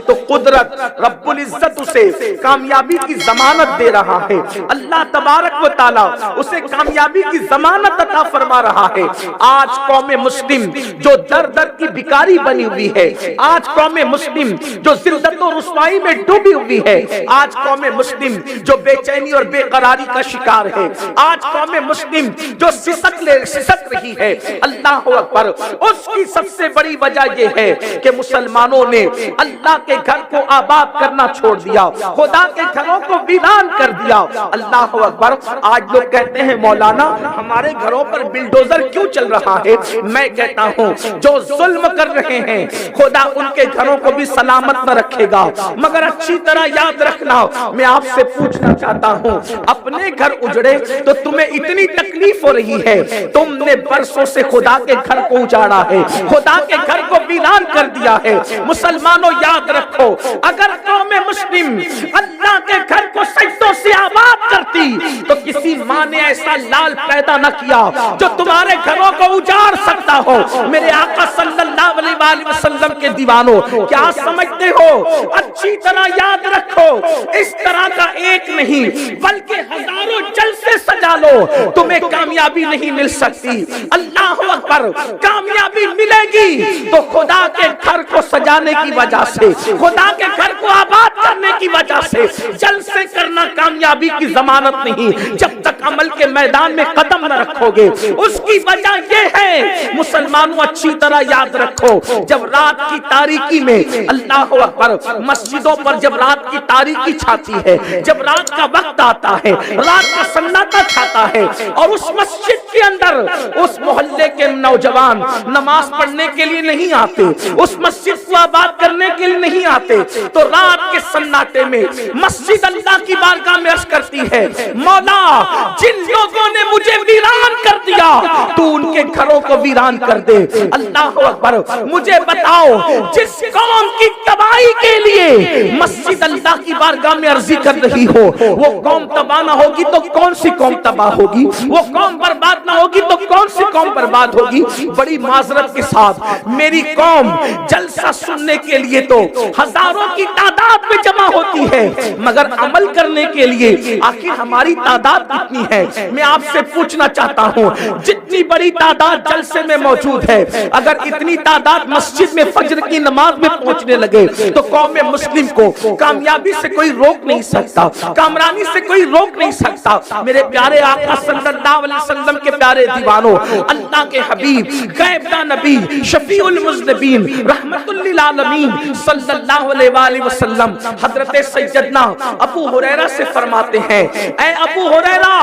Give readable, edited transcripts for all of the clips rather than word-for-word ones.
تو قدرت رب العزت اسے کامیابی کی ضمانت دے رہا ہے، اللہ تبارک و تعالی اسے کامیابی کی ضمانت عطا فرما رہا ہے۔ آج قوم مسلم جو در در کی بیکاری بنی ہوئی ہے، آج قوم مسلم جو ذلت و رسوائی میں ڈوبی ہوئی ہے، آج قوم مسلم جو بے چینی اور بے قراری کا شکار ہے، آج قوم مسلم جو سسک رہی ہے، اللہ اکبر، اس کی سب سے بڑی وجہ یہ ہے کہ مسلمانوں نے اللہ کے گھر کو آباد کرنا چھوڑ دیا، خدا کے گھروں کو ویران کر دیا۔ اللہ اکبر۔ آج لوگ کہتے ہیں مولانا ہمارے گھروں پر بلڈوزر کیوں چل رہا ہے؟ میں کہتا ہوں جو ظلم کر رہے ہیں خدا ان کے گھروں کو بھی سلامت نہ رکھے گا، مگر اچھی طرح یاد رکھنا، میں آپ سے پوچھنا چاہتا ہوں، اپنے گھر اجڑے تو تمہیں اتنی تکلیف ہو رہی ہے، تم نے برسوں سے خدا کے گھر کو اجاڑا ہے، خدا کے گھر کو ویران کر دیا ہے۔ مسلمانوں یاد رکھو، اگر قوم مسلم اللہ کے گھر کو سجدوں سے آباد کرتی تو کسی ماں نے ایسا لال پیدا نہ کیا جو تمہارے گھروں کو اجاڑ سکتا ہو۔ میرے آقا صلی اللہ علیہ وآلہ وسلم کے دیوانوں، کیا سمجھتے ہو؟ اچھی طرح یاد رکھو، اس طرح کا ایک نہیں بلکہ ہزاروں جلسے سجا لو، تمہیں کامیابی نہیں مل سکتی۔ اللہ اکبر۔ کامیابی ملے گی تو خدا کے گھر کو سجانے کی وجہ سے، خدا کے گھر کو آباد کرنے کی وجہ سے۔ جلسے کرنا کامیابی کی ضمانت نہیں جب تک عمل کے میدان میں قدم نہ رکھو گے۔ اس کی وجہ یہ ہے مسلمانوں اچھی طرح یاد رکھو، جب رات کی تاریکی میں، اللہ اکبر، مسجدوں پر جب رات کی تاریکی چھاتی ہے، جب رات کا وقت آتا ہے، رات کا سناٹا چھاتا ہے، اور اس مسجد کے اندر اس محلے کے نوجوان نماز پڑھنے کے لیے نہیں آتے، اس مسجد کو آباد کرنے کے لیے نہیں آتے، تو رات کے سناٹے میں مسجد اللہ کی بارگاہ میں عرض کرتی ہے، مولا جن لوگوں نے مجھے ویران کر دیا تو ان کے گھروں کو ویران کر دے۔ اللہ اکبر۔ مجھے بتاؤ، جس قوم کی تباہی کے لیے مسجد اللہ کی بارگاہ میں عرضی کر رہی ہو، وہ قوم تباہ نہ ہوگی تو کون سی قوم تباہ ہوگی؟ وہ قوم برباد نہ ہوگی تو کون سی قوم برباد ہوگی؟ بڑی معذرت کے ساتھ، میری قوم جلسہ سننے کے لیے تو ہزاروں کی تعداد میں جمع ہوتی ہے، مگر عمل کرنے کے لیے آخر ہماری تعداد کتنی ہے؟ میں آپ سے پوچھنا چاہتا ہوں، جتنی بڑی تعداد جلسے میں موجود ہے، اگر اتنی تعداد مسجد میں فجر کی نماز میں پہنچنے لگے تو قوم مسلم کو کامیابی سے کوئی روک نہیں سکتا، کامرانی سے کوئی روک نہیں سکتا۔ میرے پیارے آقا صلی اللہ علیہ وسلم کے پیارے دیوانوں، اللہ کے حبیب، غیب کا نبی، شفیع المذنبین، رحمت للعالمین صلی اللہ علیہ وآلہ وسلم حضرت سیدنا ابو ہریرہ سے فرماتے ہیں، اے ابو ہریرہ،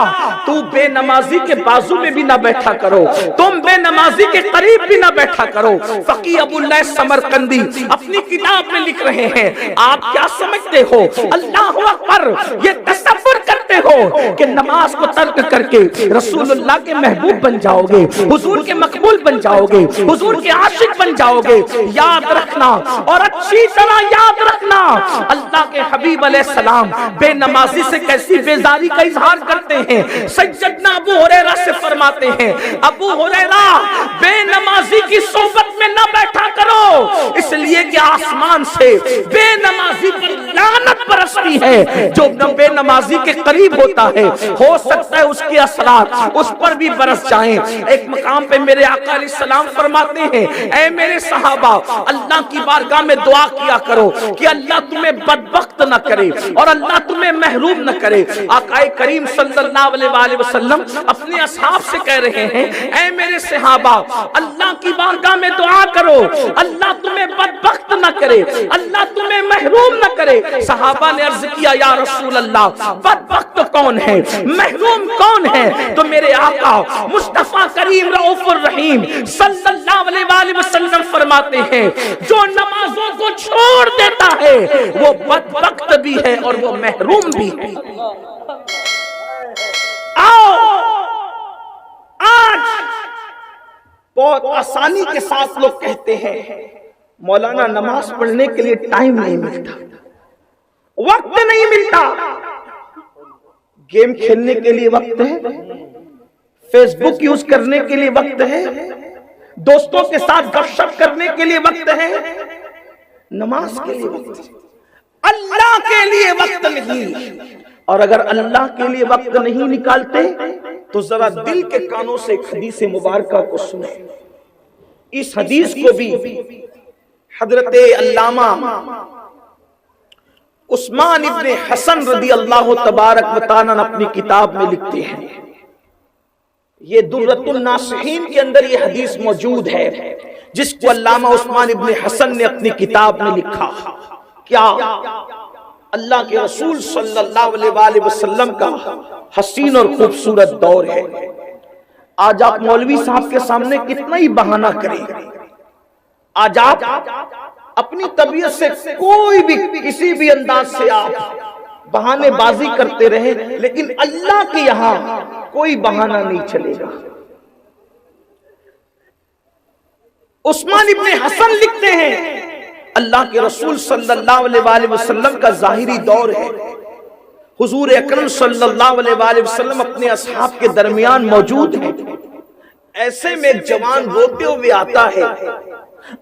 تو بے نمازی کے بازو میں بھی نہ بیٹھا کرو، تم بے نمازی کے قریب بھی نہ بیٹھا کرو۔ فقیہ ابو اللہ سمرقندی اپنی کتاب میں لکھ رہے ہیں، آپ کیا سمجھتے ہو؟ اللہ اکبر۔ یہ تصور کرتے ہو کہ نماز کو ترک کر کے رسول اللہ کے محبوب بن جاؤ گے، حضور کے مقبول بن جاؤ گے، حضور کے عاشق بن جاؤ گے؟ یاد رکھنا، اور اچھی طرح یاد رکھنا، اللہ کے حبیب علیہ السلام بے نمازی سے کیسی بیزاری کا اظہار کرتے ہیں۔ سیدنا ابو ہریرہ سے فرماتے ہیں، ابو ہریرہ، بے نمازی کی صحبت میں نہ بیٹھا کرو، اس لیے کہ آسمان سے بے نمازی پر لعنت برستی ہے۔ جو بے نمازی کے قریب ہوتا ہے، ہو سکتا ہے اس کے اثرات اس پر بھی برس جائیں۔ ایک مقام پہ میرے آقا علیہ السلام فرماتے ہیں، اے میرے صحابہ، اللہ کی بارگاہ میں دعا کیا کرو کہ اللہ تمہیں بدبخت نہ کرے اور اللہ تمہیں محروم نہ کرے۔ آقا کریم صلی اللہ علیہ وآلہ وسلم اپنے اصحاب سے کہہ رہے ہیں، اے میرے صحابہ، اللہ کی بارگاہ میں دعا کرو، اللہ تمہیں بدبخت نہ کرے، اللہ تمہیں محروم نہ کرے۔ صحابہ نے عرض کیا، یا رسول اللہ، بدبخت کون ہے؟ محروم کون ہے؟ تو میرے آقا مصطفیٰ کریم رؤوف الرحیم صلی اللہ علیہ وآلہ وسلم فرماتے ہیں، جو نمازوں کو چھوڑ دیتا ہے وہ بدبخت بھی ہے اور وہ محروم بھی ہے۔ آج بہت آسانی کے ساتھ لوگ کہتے ہیں، مولانا نماز پڑھنے کے لیے ٹائم نہیں ملتا، وقت نہیں ملتا، گیم کھیلنے کے لیے وقت ہے، فیس بک یوز کرنے کے لیے وقت ہے، دوستوں کے ساتھ گپ شپ کرنے کے لیے وقت ہے، نماز کے لیے وقت، اللہ کے لیے وقت نہیں۔ اور اگر اللہ کے لیے وقت نہیں نکالتے تو ذرا دل کے کانوں سے ایک حدیث مبارکہ کو سنیں۔ اس حدیث کو بھی حضرت علامہ عثمان ابن حسن رضی اللہ تبارک و تعالیٰ اپنی کتاب میں لکھتے ہیں۔ یہ درۃ الناصحین کے اندر یہ حدیث موجود ہے، جس کو علامہ عثمان ابن حسن نے اپنی کتاب میں لکھا۔ کیا اللہ کے رسول صلی اللہ علیہ وآلہ وسلم کا حسین اور خوبصورت دور ہے۔ آج آپ مولوی صاحب کے سامنے کتنا ہی بہانہ کریں، آج آپ اپنی طبیعت سے کوئی بھی کسی بھی انداز سے آپ بہانے بازی کرتے رہیں، لیکن اللہ کے یہاں کوئی بہانہ نہیں چلے گا۔ عثمان ابن حسن لکھتے ہیں اللہ کے رسول صلی اللہ علیہ وآلہ وسلم کا ظاہری دور ہے، حضور اکرم صلی اللہ علیہ وآلہ وسلم اپنے اصحاب کے درمیان موجود ہیں۔ ایسے میں ایک جوان روتے ہوئے آتا ہے،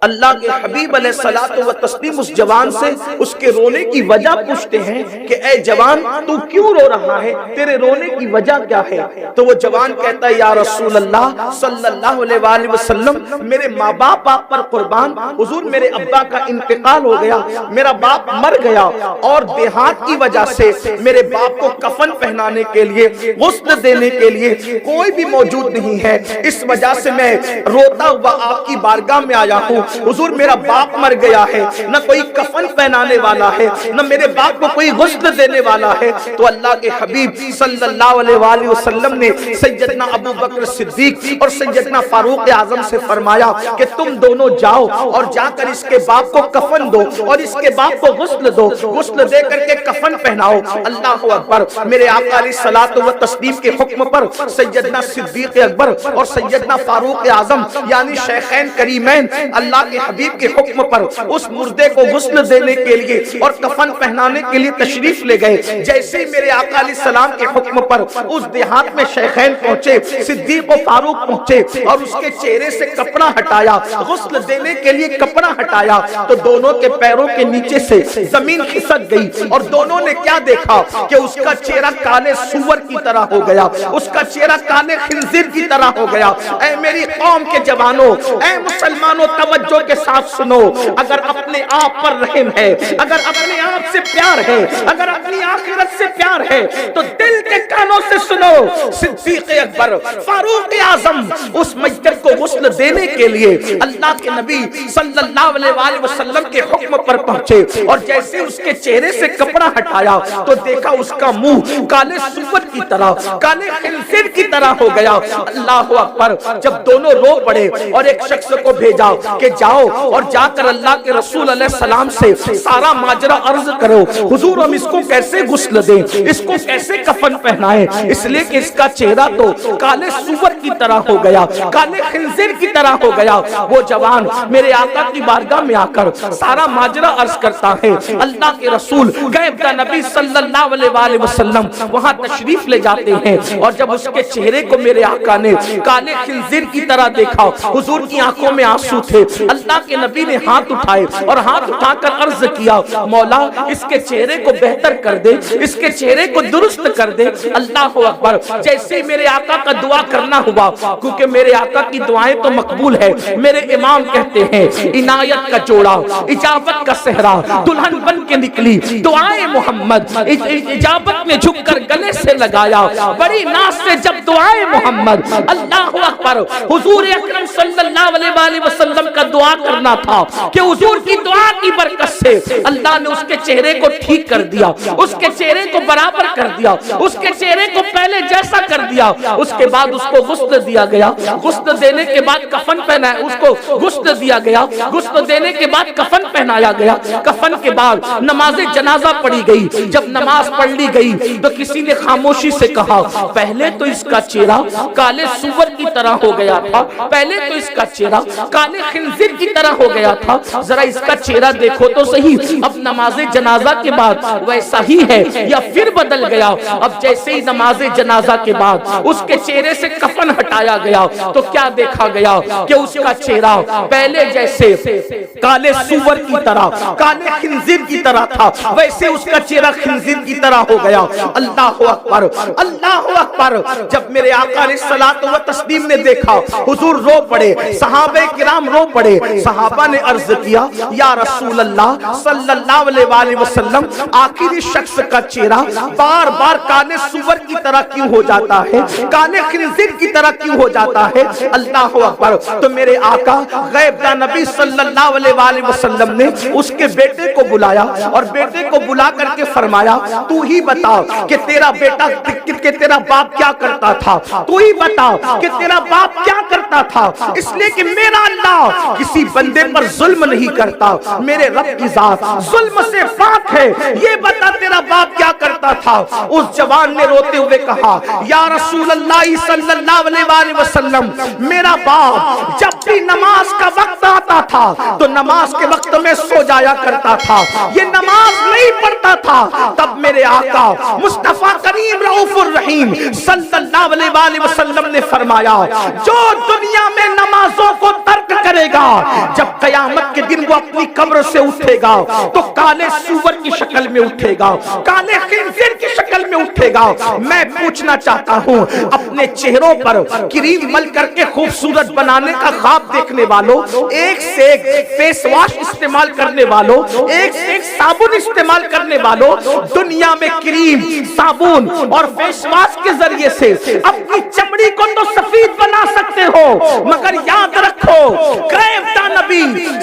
اللہ کے حبیب علیہ الصلوۃ والتسلیم اس جوان سے اس کے رونے کی وجہ پوچھتے ہیں کہ اے جوان تو کیوں رو رہا ہے، تیرے رونے کی وجہ کیا ہے؟ تو وہ جوان کہتا ہے یا رسول اللہ صلی اللہ علیہ وآلہ وسلم، میرے ماں باپ آپ پر قربان، حضور میرے ابا کا انتقال ہو گیا، میرا باپ مر گیا، اور دیہات کی وجہ سے میرے باپ کو کفن پہنانے کے لیے، غسل دینے کے لیے کوئی بھی موجود نہیں ہے، اس وجہ سے میں روتا ہوا آپ کی بارگاہ میں آیا ہوں۔ حضور میرا باپ مر گیا ہے، نہ کوئی کفن پہنانے والا ہے، نہ میرے باپ کو کوئی غسل دینے والا ہے۔ تو اللہ کے حبیب صلی اللہ علیہ وآلہ وسلم نے سیدنا ابو بکر صدیق اور سیدنا فاروق اعظم سے فرمایا کہ تم دونوں جاؤ اور جا کر اس کے باپ کو کفن دو اور اس کے باپ کو غسل دو، غسل دے کر کے کفن پہناؤ۔ اللہ اکبر۔ میرے آقا علیہ الصلوۃ والتسلیم کے حکم پر سیدنا صدیق اکبر اور سیدنا فاروق اعظم یعنی شیخین کریمین اللہ کے حبیب کے حکم پر اس مردے کو غسل دینے کے لیے اور کفن پہنانے کے لیے تشریف لے گئے۔ جیسے ہی میرے آقا علیہ السلام کے حکم پر اس دیہات میں شیخین پہنچے، صدیق و فاروق پہنچے اور اس کے چہرے سے کپڑا ہٹایا، غسل دینے کے لیے کپڑا ہٹایا، تو دونوں کے پیروں کے نیچے سے زمین کھسک گئی اور دونوں نے کیا دیکھا کہ اس کا چہرہ کالے سور کی طرح ہو گیا، اس کا چہرہ کالے خنزیر کی طرح ہو گیا۔ اے میری قوم کے جوانوں، اے مسلمانوں، توجہ کے ساتھ سنو، اگر اپنے آپ پر رحم ہے، اگر اپنے آپ سے پیار ہے، اگر اپنی آخرت سے پیار ہے تو دل کے کانوں سے سنو۔ صدیق اکبر، فاروق اعظم اس میت کو غسل دینے کے لیے اللہ کے نبی صلی اللہ علیہ وآلہ وسلم کے حکم پر پہنچے اور جیسے اس کے چہرے سے کپڑا ہٹایا تو دیکھا اس کا منہ کالے سور کی طرح، کالے خنزیر کی طرح ہو گیا۔ اللہ اکبر۔ جب دونوں رو پڑے اور ایک شخص کو بھیجا کہ جاؤ اور جا کر اللہ کے رسول علیہ السلام سے سارا ماجرا عرض کرو، حضور ہم اس کو کیسے غسل دیں، اس کو کیسے کفن پہنائیں، اس لیے کہ اس کا چہرہ تو کالے سور کی طرح ہو گیا، کالے خنزیر کی طرح ہو گیا۔ وہ جوان میرے آقا کی بارگاہ میں آ کر سارا ماجرا عرض کرتا ہے۔ اللہ کے رسول غیب کا نبی صلی اللہ علیہ وآلہ وسلم وہاں تشریف لے جاتے ہیں اور جب اس کے چہرے کو میرے آقا نے کالے خنزیر کی طرح دیکھا، حضور کی آنکھوں میں آنسو تھے۔ اللہ کے نبی نے ہاتھ اٹھائے اور ہاتھ اٹھا کر عرض کیا مولا اس کے چہرے کو بہتر کر دے، اس کے چہرے کو درست کر دے۔ اللہ اکبر۔ جیسے ہی میرے آقا کا دعا کرنا ہوا، کیونکہ میرے آقا کی دعائیں تو مقبول ہے، میرے امام کہتے ہیں عنایت کا جوڑا، اجابت کا صحرا، دلہن بن کے نکلی دعائیں محمد، اجابت میں جھک کر گلے سے لگایا، بڑی ناز سے جب دعائیں محمد۔ اللہ اکبر۔ حضور اکرم صلی اللہ علیہ وآلہ وسلم کا دعا کرنا تھا کہ حضور کی دعا کی برکت سے اللہ نے اس کے چہرے کو ٹھیک کر دیا، اس کے چہرے کو برابر کر دیا، اس کے چہرے کو پہلے جیسا کر دیا۔ اس کے بعد اس کو غسل دیا گیا، غسل دینے کے بعد کفن پہنایا، اس کو غسل دیا گیا، غسل دینے کے بعد کفن پہنایا گیا۔ کفن کے بعد نماز جنازہ پڑھی گئی۔ جب نماز پڑھ لی گئی تو کسی نے خاموشی سے کہا پہلے تو اس کا چہرہ کالے سور کی طرح ہو گیا تھا، پہلے تو اس کا چہرہ کالے خنزیر خنزیر کی طرح ہو گیا تھا، ذرا اس کا چہرہ دیکھو تو صحیح، اب نماز جنازہ کے بعد ویسا ہی ہے یا پھر بدل گیا؟ اب جیسے ہی نماز جنازہ کے بعد اس کے چہرے سے کفن ہٹایا گیا تو کیا دیکھا گیا کہ اس کا چہرہ پہلے جیسے کالے سور کی طرح، کالے خنزیر کی طرح تھا، ویسے اس کا چہرہ خنزیر کی طرح ہو گیا۔ اللہ اکبر، اللہ اکبر۔ جب میرے آقا علیہ الصلوۃ والتسلیم نے دیکھا، حضور رو پڑے، صحابہ کرام رو پڑے۔ صحابہ نے عرض کیا یا رسول اللہ صلی اللہ علیہ وآلہ وسلم، آخری شخص کا چہرہ بار بار کالے سور کی طرح کیوں ہو جاتا ہے، کالے خنزیر کی طرح کیوں ہو جاتا ہے؟ اللہ اکبر۔ تو میرے آقا غیب داں نبی صلی اللہ علیہ وآلہ وسلم نے اس کے بیٹے کو بلایا اور بیٹے کو بلا کر کے فرمایا تو ہی بتا کہ تیرا بیٹا کہ تیرا باپ کیا کرتا تھا، تو ہی بتا کہ تیرا باپ کیا کرتا تھا، اس لیے کہ میرا اللہ کسی بندے پر ظلم نہیں کرتا، میرے رب کی ذات ظلم سے پاک ہے، یہ بتا تیرا باپ کیا کرتا تھا۔ اس جوان نے روتے ہوئے کہا یا رسول اللہ صلی اللہ علیہ وآلہ وسلم، میرا باپ جب بھی نماز کا وقت آتا تھا تو نماز کے وقت میں سو جایا کرتا تھا، یہ نماز نہیں پڑھتا تھا۔ تب میرے آقا مصطفیٰ کریم رؤوف الرحیم صلی اللہ علیہ وآلہ وسلم نے فرمایا جو دنیا میں نمازوں کو ترک کرے گا، جب قیامت کے دن وہ اپنی قبر سے اٹھے گا تو کالے سور کی شکل میں اٹھے گا، کالے خنزیر کی شکل میں اٹھے گا۔ میں پوچھنا چاہتا ہوں اپنے چہروں پر کریم مل کر کے خوبصورت بنانے کا خواب دیکھنے والوں، ایک سے ایک فیس واش استعمال کرنے والوں، ایک سے ایک صابن استعمال کرنے والوں، دنیا میں کریم، صابن اور فیس واش کے ذریعے سے اپنی چمڑی کو تو سفید بنا سکتے ہو، مگر یاد رکھو غیب داں نبی،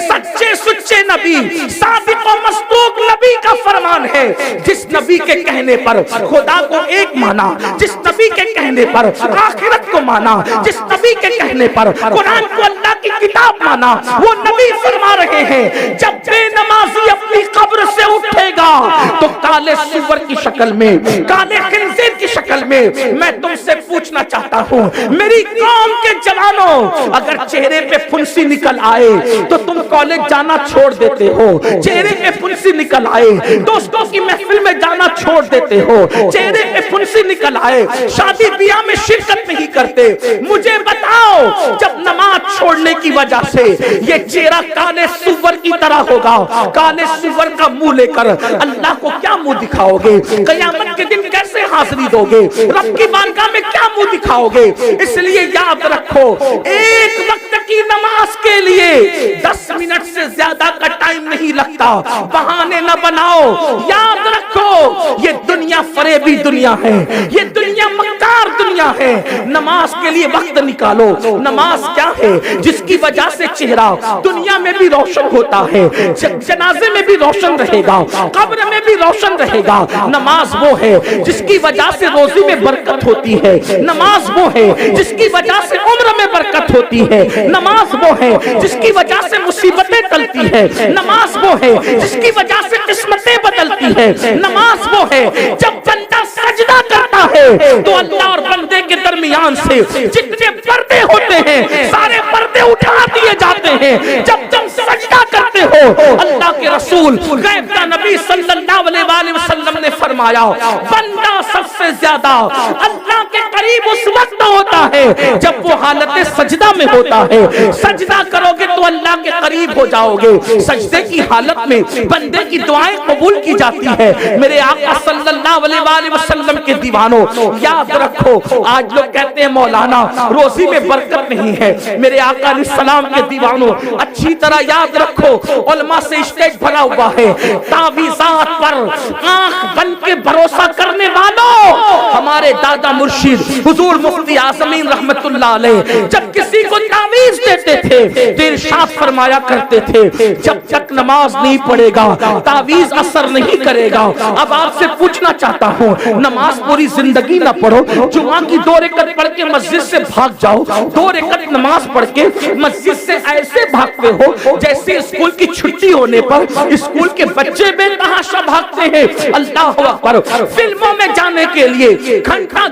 سچے سچے نبی، صادق و مصدوق نبی کا فرمان ہے، جس نبی کے کہنے پر خدا کو ایک مانا، جس نبی کے کہنے پر آخرت کو مانا، جس نبی کے کہنے پر قرآن کو اللہ کی کتاب مانا، وہ نبی فرما رہے ہیں جب بے نمازی اپنی قبر سے اٹھے گا تو کالے سور کی شکل میں، کالے خنزیر کی شکل میں۔ میں تم سے پوچھنا چاہتا ہوں میری قوم کے جوانوں، اگر چہرے پہ پھنسی نکل آئے تو تم کالج جانا چھوڑ دیتے ہو، چہرے پہ پھنسی نکل آئے دوستوں کی محفل میں جانا چھوڑ دیتے ہو، چہرے پہ پھنسی نکل آئے شادی بیاہ میں شرکت نہیں کرتے۔ مجھے بتاؤ جب نماز چھوڑنے کی وجہ سے یہ چہرہ کالے سور کی طرح ہوگا، کالے سور کا منہ لے کر اللہ کو کیا منہ دکھاؤ گے؟ قیامت کے دن کیسے حاضری دو گے؟ رب کی بارگاہ میں کیا منہ دکھاؤ گے؟ اس لیے یاد رکھو ایک وقت کی نماز کے لیے 10 منٹ سے زیادہ کا ٹائم نہیں لگتا، بہانے نہ بناؤ۔ یاد رکھو یہ دنیا فریبی دنیا ہے، یہ دنیا مکار دنیا ہے۔ نماز کے لیے وقت نکالو۔ نماز کیا ہے؟ جس کی وجہ سے چہرہ دنیا میں بھی روشن ہوتا ہے، جنازے میں بھی روشن رہے گا، قبر میں بھی روشن رہے گا۔ نماز وہ ہے جس کی وجہ سے روزی میں برکت ہوتی ہے، نماز وہ ہے جس کی وجہ سے عمر میں برکت ہوتی ہے، نماز وہ ہے جس کی وجہ سے مصیبتیں ٹلتی ہے، نماز وہ ہے جس کی وجہ سے قسمتیں بدلتی ہے، نماز وہ ہے جب بندہ سجدہ کرتا ہے تو اللہ اور بندے کے درمیان سے جتنے پردے ہوتے ہیں سارے پردے اٹھا دیے جاتے ہیں۔ جب تم سجدہ کرتے ہو اللہ کے رسول غیب کا نبی صلی اللہ علیہ وآلہ وسلم نے فرمایا بندہ سب سے زیادہ اللہ کے قریب اس وقت ہوتا ہے جب وہ حالت سجدہ میں ہوتا ہے۔ سجدہ کرو گے تو اللہ کے قریب ہو جاؤ گے۔ سجدے کی حالت میں بندے کی دعائیں قبول کی جاتی ہے۔ میرے آقا صلی اللہ علیہ وآلہ وسلم کے دیوانوں یاد رکھو، آج لوگ کہتے ہیں مولانا روزی میں برکت نہیں ہے۔ میرے آقا علیہ السلام کے دیوانوں اچھی طرح یاد رکھو، علماء سے اسٹیج بھرا ہوا ہے، تعویذات پر آنکھ بن کے بھروسہ کرنے والوں ہمارے دادا مرشد حضور مفتی اعظمین رحمت اللہ علیہ جب کسی کو تعویذ دیتے تھے تو ارشاد فرمایا کرتے تھے جب تک نماز نہیں پڑھے گا تعویذ اثر نہیں کرے گا۔ اب آپ سے پوچھنا چاہتا ہوں نماز پوری زندگی نہ پڑھو، جمعہ کی 2 رکعت پڑھ کے مسجد سے بھاگ جاؤ، 2 رکعت نماز پڑھ کے مسجد سے ایسے بھاگتے ہو جیسے اسکول کی چھٹی ہونے پر اسکول کے بچے بے تحاشا بھاگتے ہیں۔ اللہ اکبر، فلموں میں جانے کے لیے گھنٹہ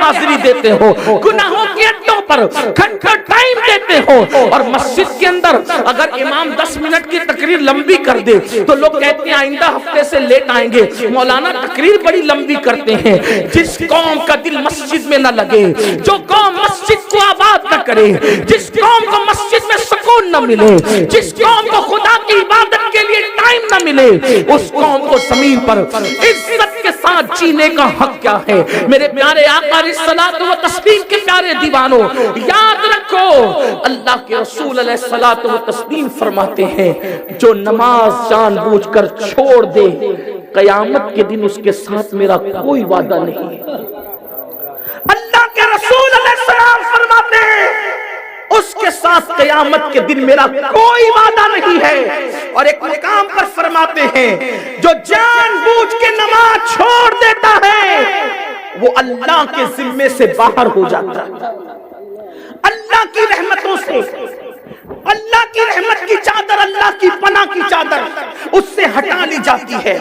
حاضری دیتے ہو, گناہوں کے اڈوں پر گھنٹہ ٹائم دیتے ہو, اور مسجد کے اندر اگر امام 10 منٹ کی تقریر لمبی کر دے تو لوگ کہتے ہیں آئندہ ہفتے سے لیٹ آئیں گے, مولانا تقریر بڑی لمبی کرتے ہیں. جس قوم کا دل مسجد میں نہ لگے, جو قوم مسجد کو آباد نہ کرے, جس قوم کو مسجد میں سکون نہ ملے, جس قوم کو خدا کی عبادت کے لیے ٹائم نہ ملے, اس قوم کو زمین پر عزت کے ساتھ جینے کا حق کیا ہے؟ میرے پیارے آقا علیہ الصلوۃ والتسلیم کے پیارے دیوانوں, یاد رکھو اللہ کے رسول علیہ الصلوۃ والتسلیم فرماتے ہیں جو نماز جان بوجھ کر چھوڑ دے, قیامت کے دن اس کے ساتھ میرا کوئی وعدہ نہیں ہے. اللہ کے رسول علیہ السلام فرماتے ہیں اس کے ساتھ قیامت کے دن میرا کوئی وعدہ نہیں ہے. اور ایک مقام پر فرماتے ہیں جو جان بوجھ کے نماز چھوڑ دیتا ہے وہ اللہ کے ذمے سے باہر ہو جاتا ہے. اللہ کی رحمتوں سے, اللہ کی رحمت کی چادر, اللہ کی پناہ کی چادر اس سے ہٹا لی جاتی ہے,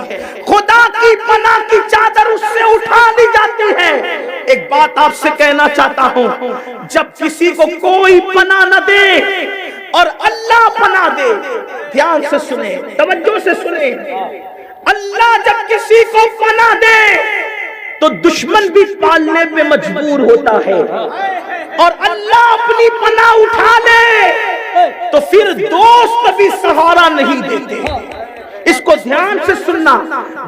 خدا کی پناہ کی چادر اس سے اٹھا لی جاتی ہے. ایک بات آپ سے کہنا چاہتا ہوں, جب کسی کو کوئی پناہ نہ دے اور اللہ پناہ دے, دھیان سے سنیں, توجہ سے سنیں, اللہ جب کسی کو پناہ دے تو دشمن بھی پالنے پہ مجبور ہوتا ہے, اور اللہ اپنی پناہ اٹھا لے تو پھر دوست بھی سہارا نہیں دیتے. اس کو دھیان سے سننا,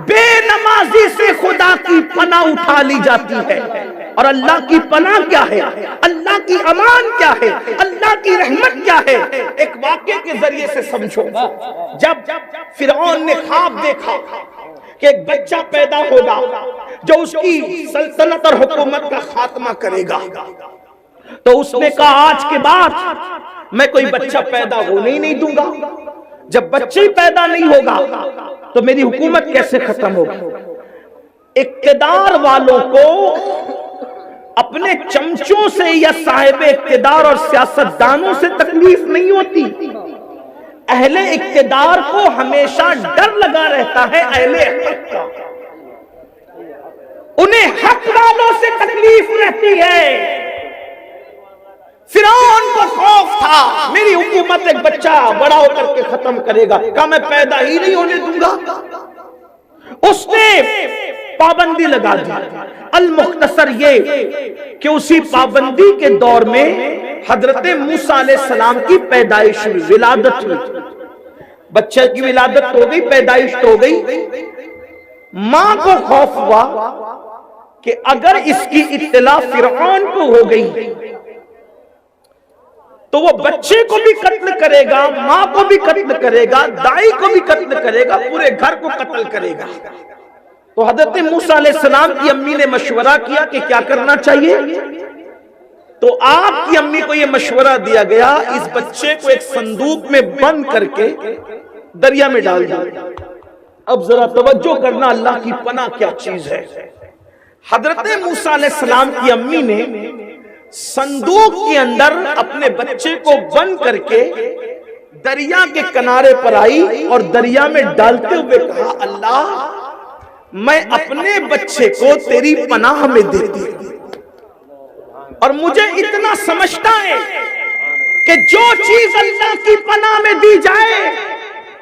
بے نمازی سے خدا کی پناہ اٹھا لی جاتی ہے, اور اللہ کی پناہ کیا ہے, اللہ کی امان کیا ہے, اللہ کی رحمت کیا ہے. ایک واقعے کے ذریعے سے سمجھو. جب فرعون نے خواب دیکھا کہ ایک بچہ پیدا ہوگا جو اس کی سلطنت اور حکومت کا خاتمہ کرے گا, تو اس نے کہا آج کے بعد میں کوئی بچہ پیدا ہونے ہی نہیں دوں گا. جب بچے پیدا نہیں ہوگا تو میری حکومت کیسے ختم ہوگی؟ اقتدار والوں کو اپنے چمچوں سے یا صاحب اقتدار اور سیاستدانوں سے تکلیف نہیں ہوتی, اہل اقتدار کو ہمیشہ ڈر لگا رہتا ہے اہل حق کا, انہیں حق والوں سے تکلیف رہتی ہے. فرعون کو خوف تھا میری حکومت ایک بچہ بڑا ہو کر کے ختم کرے گا, کہا میں پیدا ہی نہیں ہونے دوں گا. اس نے پابندی لگا دی. المختصر یہ کہ اسی پابندی کے دور میں حضرت موسیٰ علیہ السلام کی پیدائش ہوئی, ولادت ہوئی. بچے کی ولادت ہو گئی, پیدائش ہو گئی. ماں کو خوف ہوا کہ اگر اس کی اطلاع فرعون کو ہو گئی تو وہ بچے کو بھی قتل کرے گا, ماں کو بھی قتل کرے گا, دائی کو بھی قتل کرے گا, پورے گھر کو قتل کرے گا. تو حضرت موسیٰ علیہ السلام کی امی نے مشورہ کیا کہ کیا کرنا چاہیے. تو آپ کی امی کو یہ مشورہ دیا گیا اس بچے کو ایک صندوق میں بند کر کے دریا میں ڈال دیا. اب ذرا توجہ کرنا, اللہ کی پناہ کیا چیز ہے. حضرت موسیٰ علیہ السلام کی امی نے صندوق کے اندر اپنے بچے کو بند کر کے دریا کے کنارے پر آئی اور دریا میں ڈالتے ہوئے کہا اللہ میں اپنے بچے کو تیری پناہ میں دیتی ہوں, اور مجھے اتنا سمجھتا ہے کہ جو چیز اللہ کی پناہ میں دی جائے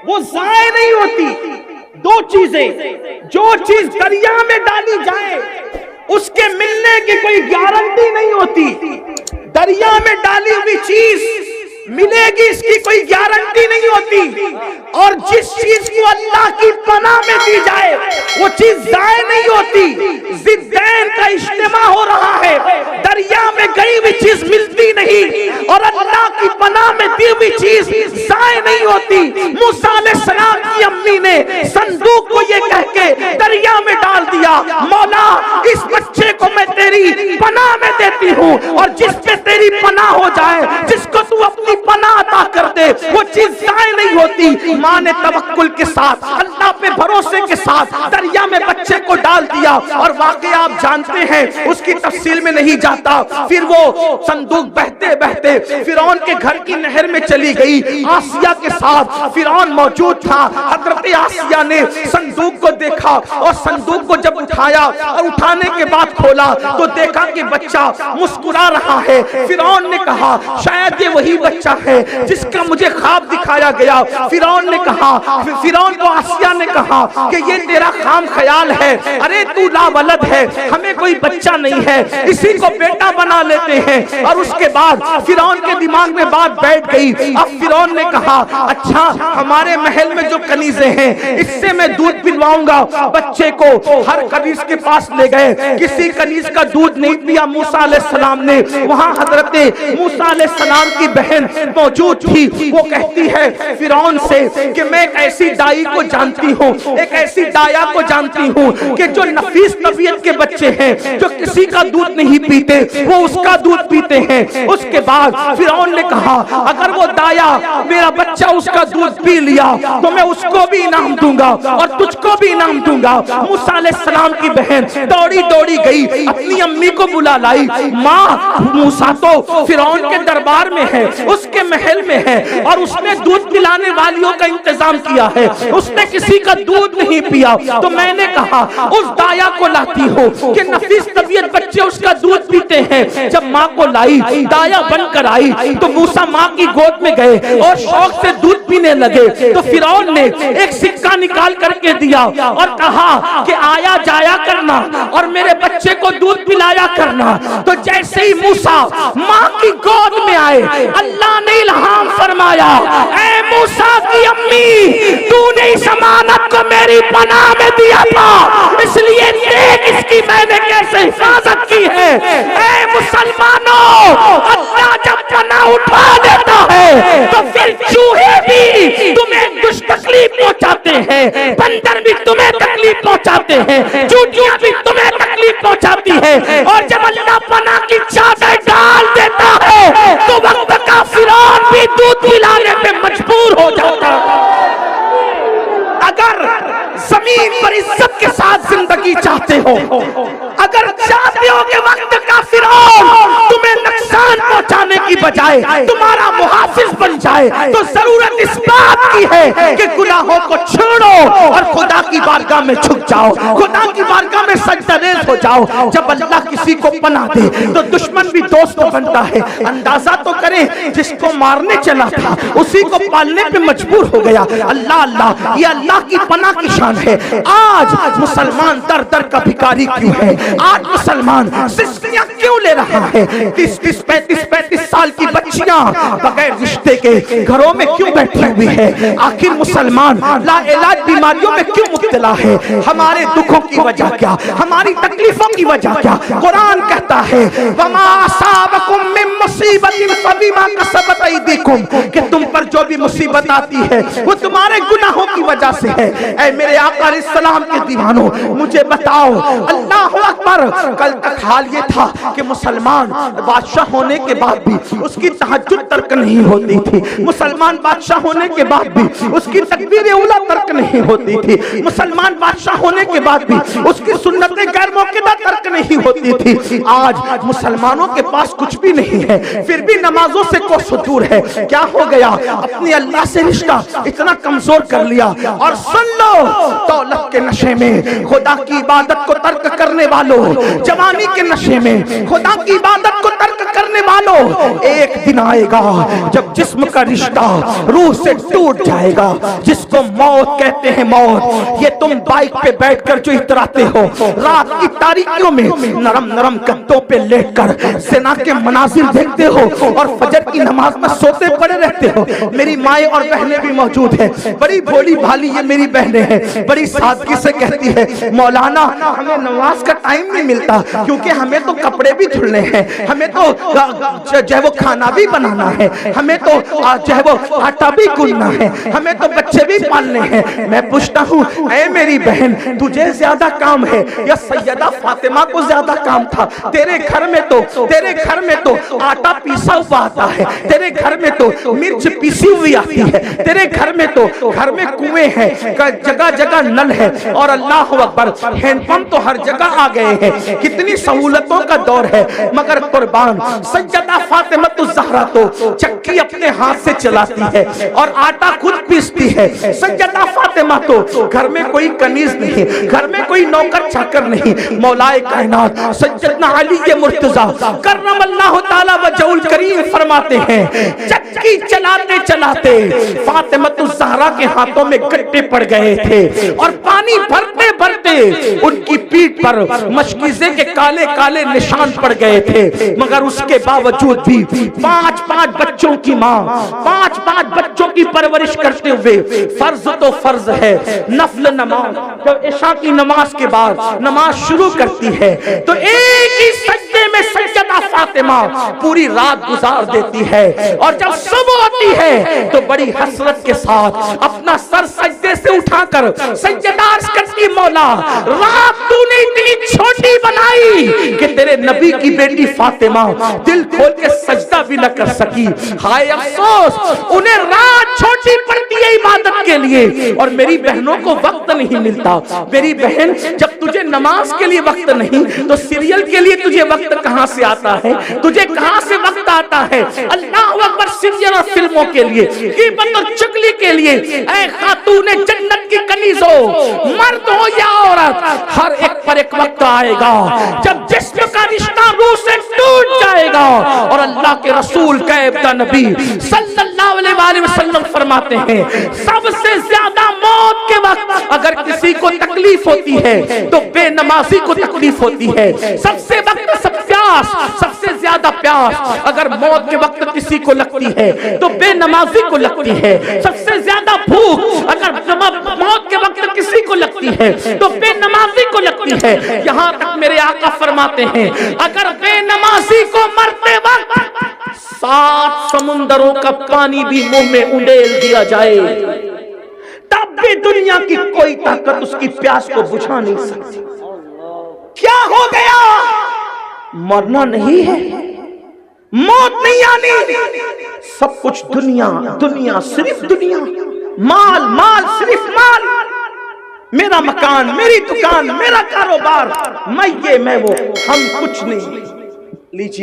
وہ ضائع نہیں ہوتی. دو چیزیں, جو چیز دریا میں ڈالی جائے اس کے ملنے کی کوئی گارنٹی نہیں ہوتی, دریا میں ڈالی ہوئی چیز ملے گی اس کی کوئی گارنٹی نہیں ہوتی, اور جس چیز کو اللہ کی پناہ میں دی جائے وہ چیز ضائع نہیں ہوتی. ضدین کا اجتماع ہو رہا ہے, دریا میں گئی ہوئی چیز ملتی نہیں اور اللہ کی پناہ میں دی ہوئی چیز ضائع نہیں ہوتی. موسیٰ علیہ السلام کی امی نے صندوق کو یہ کہہ کے دریا میں ڈال دیا, مولا اس بچے کو میں تیری پناہ میں میں دیتی ہوں، اور جس پہ تیری پناہ ہو جائے، جس کو تو اپنی پناہ عطا کر دے، وہ چیز ضائع نہیں ہوتی۔ ماں نے توکل کے ساتھ، اللہ پہ بھروسے کے ساتھ دریا میں بچے کو ڈال دیا، اور واقعہ آپ جانتے ہیں، اس کی تفصیل میں نہیں جاتا۔ پھر وہ صندوق بہتے بہتے فرعون کے گھر کی نہر میں چلی گئی، آسیہ کے ساتھ فرعون موجود تھا۔ حضرت آسیہ نے صندوق کو دیکھا، اور صندوق کو جب اٹھایا اور اٹھانے کے بعد کھولا تو دیکھا کہ بچہ مسکرا رہا ہے۔ فرعون نے کہا شاید یہ وہی بچہ ہے جس کا مجھے خواب دکھایا گیا۔ فرعون نے کہا، فرعون کو آسیہ نے کہا کہ یہ تیرا خام خیال ہے، ارے تو لا ولد ہے، ہمیں کوئی بچہ نہیں ہے، اسی کو بیٹا بنا لیتے ہیں۔ اور اس کے بعد فرعون کے دماغ میں بات بیٹھ گئی۔ اب فرعون نے کہا اچھا ہمارے محل میں جو کنیزیں ہیں اس سے میں دودھ پلواؤں گا۔ بچے کو ہر کنیز کے پاس لے گئے، کسی کنیز کا دودھ نہیں پیا موسیٰ علیہ السلام نے۔ وہاں حضرت موسیٰ علیہ السلام کی بہن موجود تھی، وہ کہتی ہے فرعون سے کہ میں ایک ایسی دائی کو جانتی ہوں، ایک ایسی دایا کو جانتی ہوں کہ جو نفیس طبیعت کے بچے ہیں، جو کسی کا دودھ نہیں پیتے، وہ اس کا دودھ پیتے ہیں۔ اس کے بعد فرعون نے کہا اگر وہ دایا میرا بچہ اس کا دودھ پی لیا تو میں اس کو بھی انعام دوں گا اور تجھ کو بھی انعام دوں گا۔ موسیٰ علیہ السلام کی بہن دوڑی دوڑی گئی، اپنی امی کو بلا لائی، ماں موسیٰ تو فرعون کے دربار میں ہے، اس کے محل میں ہے، اور اس نے دودھ پلانے والیوں کا انتظام کیا ہے، اس نے کسی کا دودھ نہیں پیا۔ تو میں نے کہا اس دایا کو لاتی ہو کہ نفیس طبیعت بچے اس کا دودھ پیتے ہیں۔ جب ماں کو لائی، دایا بن کر آئی تو موسیٰ ماں کی گود میں گئے اور شوق سے دودھ پینے لگے۔ تو فرعون نے ایک سکہ نکال کر کے دیا اور کہا کہ آیا جایا کرنا اور میرے بچے کو دودھ پلایا کرنا۔ تو جیسے ہی موسیٰ ماں کی گود میں آئے، اللہ نے الہام فرمایا اے موسیٰ کی امی، تو نے اس امانت کو میری پناہ میں دیا تھا، اس لیے دیکھ اس کی میں نے کیسے حفاظت کی ہے۔ اے مسلمانوں، اللہ جب پناہ اٹھا دیتا ہے تو پھر چوہے بھی تمہیں کچھ تکلیف پہنچاتے ہیں، بندر بھی تمہیں تکلیف پہنچاتے ہیں، چوٹیاں بھی تمہیں تکلیف پہنچاتی ہے، اور جب اللہ پناہ کی چادر ڈال دیتا ہے تو وقت کا فرعون بھی دودھ پلانے پہ مجبور ہو جاتا ہے۔ اگر زمین پر عزت کے ساتھ زندگی چاہتے ہو، اگر چاہتے ہو کہ وقت کا فرعون تمہیں نقصان پہنچانے کی بجائے تمہارا محافظ بن جائے، تو ضرورت اس بات کی ہے کہ گناہوں کو چھوڑو اور خدا کی بارگاہ میں جھک جاؤ، خدا کی بارگاہ میں سجدہ ریز ہو جاؤ۔ جب اللہ کسی کو پناہ دے تو دشمن بھی دوست بنتا ہے۔ اندازہ تو کریں جس کو مارنے چلا تھا اسی کو پالنے پہ مجبور ہو گیا۔ اللہ اللہ، یہ اللہ کی پناہ کی شان ہے۔ آج مسلمان در در کا بھکاری کیوں ہے؟ آج مسلمان سستیاں کیوں لے رہا ہے؟ 35 سال کی بچیاں بغیر رشتے کے گھروں میں کیوں بیٹھی ہوئی ہے؟ آخر مسلمان لا علاج بیماریوں میں کیوں مبتلا ہے؟ ہمارے دکھوں کی وجہ کیا؟ ہماری تکلیفوں کی وجہ کیا؟ قرآن کہتا ہے وَمَا أَصَابَكُم مِّن مُّصِيبَةٍ فَبِمَا كَسَبَتْ أَيْدِيكُمْ، کہ تم پر جو بھی مصیبت آتی ہے وہ تمہارے گناہوں کی وجہ سے ہے۔ اے میرے آقا علیہ السلام کے دیوانوں، مجھے بتاؤ، اللہ اکبر، کل تک حال یہ تھا کہ مسلمان بادشاہ ہونے کے بعد بھی اس کی تہجد ترک نہیں ہوتی تھی، مسلمان بادشاہ ہونے کے بعد بھی اس کی تکبیر اولیٰ ترک نہیں ہوتی تھی، مسلمان بادشاہ ہونے کے بعد بھی اس کی سنتیں غیر موقعہ ترک نہیں ہوتی تھی۔ آج مسلمانوں کے پاس کچھ بھی نہیں ہے، پھر بھی نمازوں سے کوسوں دور ہے۔ کیا ہو گیا؟ اپنی اللہ سے رشتہ اتنا کمزور کر لیا۔ اور سن لو، دولت کے نشے میں خدا کی عبادت کو ترک کرنے والوں، جوانی کے نشے میں خدا کی عبادت کو ترک کرنے والوں، ایک دن آئے گا جب جسم کا رشتہ روح سے ٹوٹ جائے گا، جس کو موت کہتے ہیں۔ موت یہ تم بائک پہ بیٹھ کر جو اتراتے ہو، رات کی تاریکیوں میں نرم نرم گدوں پہ لیٹ کر زنا کے مناظر دیکھتے ہو اور فجر کی نماز میں سوتے پڑے رہتے ہو۔ میری مائیں اور بہنیں بھی موجود ہیں، بڑی بھولی بھالی یہ میری بہنیں ہیں، بڑی سادگی سے کہتی ہے مولانا ہمیں نماز کا ٹائم نہیں ملتا کیونکہ ہمیں تو کپڑے بھی دھلنے ہیں، ہمیں تو جو ہے وہ کھانا بھی بنانا ہے، ہمیں تو جو ہے وہ آٹا بھی گننا ہے، ہمیں تو بچے بھی پالنے ہیں۔ میں پوچھتا ہوں اے میری بہن، تجھے زیادہ کام ہے یا سیدہ فاطمہ فاطمہ کو زیادہ کام تھا. تیرے گھر میں تو آٹا پیسا ہوا آتا ہے, تیرے گھر میں تو مرچ پیسی ہوئی آتی ہے, تیرے گھر میں کنویں ہیں, جگہ جگہ نل ہے, اور اللہ اکبر ہینڈ پمپ تو ہر جگہ آ گئے ہیں, کتنی سہولتوں کا دور ہے. مگر قربان سیدہ فاطمہ الزہرا تو چکی اپنے ہاتھ سے چلاتی ہے اور آٹا خود پیستی ہے. سیدہ فاطمہ تو گھر میں کوئی کنیز نہیں, گھر میں کوئی نوکر چاکر نہیں. مولا کائنات سیدنا علی مرتضیٰ کرم اللہ تعالی وجہ الکریم فرماتے ہیں چکی چلاتے چلاتے فاطمہ الزہرا کے ہاتھوں میں گڈھے پڑ گئے تھے اور پانی بھرتے بھرتے ان کی پیٹھ پر مشکیزے کے کالے کالے نشان پڑ گئے تھے. مگر اس کے باوجود بھی 5 بچوں کی ماں 5 بچوں کی پرورش کرتے ہوئے فرض تو فرض ہے, نفل نماز جب عشاء کی نماز کے بعد نماز شروع کرتی ہے تو ایک ہی سجدے میں سیدہ فاطمہ پوری رات گزار دیتی ہے, اور جب صبح ہوتی ہے تو بڑی حسرت کے ساتھ اپنا سر سجدے سے اٹھا کر سجدہ کرتی, مولا رات تو نے اتنی چھوٹی بنائی کہ تیرے نبی کی بیٹی فاطمہ دل کھول کے سجدہ بھی نہ کر سکی. ہائے افسوس, انہیں رات چھوٹی پڑتی ہے عبادت کے لیے, اور میری بہنوں کو وقت نہیں ملتا. میری بہن جب تجھے نماز کے لیے وقت نہیں تو سیریل کے لیے تجھے وقت کہاں سے آتا ہے, تجھے کہاں سے وقت آتا ہے. اللہ اکبر, سیریل اور فلموں کے لیے, غیبت اور چغلی کے لیے. اے خاتون جنت کی کنیزو, مرد ہو یا عورت, ہر ایک پر ایک وقت آئے گا جب جسم کا رشتہ روح سے ٹوٹ جائے گا. اور اللہ کے رسول غیب کا نبی صلی اللہ علیہ وسلم فرماتے ہیں سب سے زیادہ موت کے وقت اگر کسی کو تکلیف ہوتی ہے تو بے نمازی کو تکلیف ہوتی ہے. سب سے زیادہ پیاس اگر موت کے وقت کسی کو لگتی ہے تو بے نمازی کو لگتی ہے. سب سے زیادہ بھوک اگر موت کے وقت کسی کو لگتی ہے تو بے نمازی کو لگتی ہے. یہاں تک میرے آقا فرماتے ہیں اگر بے نمازی کو مرتے وقت 7 سمندروں کا پانی بھی منہ میں انڈیل دیا جائے تب بھی دنیا کی کوئی طاقت اس کی پیاس کو بجھا نہیں سکتی. کیا ہو گیا؟ مرنا نہیں ہے, موت نہیں آنی, سب کچھ دنیا دنیا, صرف دنیا, مال صرف مال, میرا مکان, میری دکان, میرا کاروبار, میں یہ میں وہ, ہم کچھ نہیں. لیجیے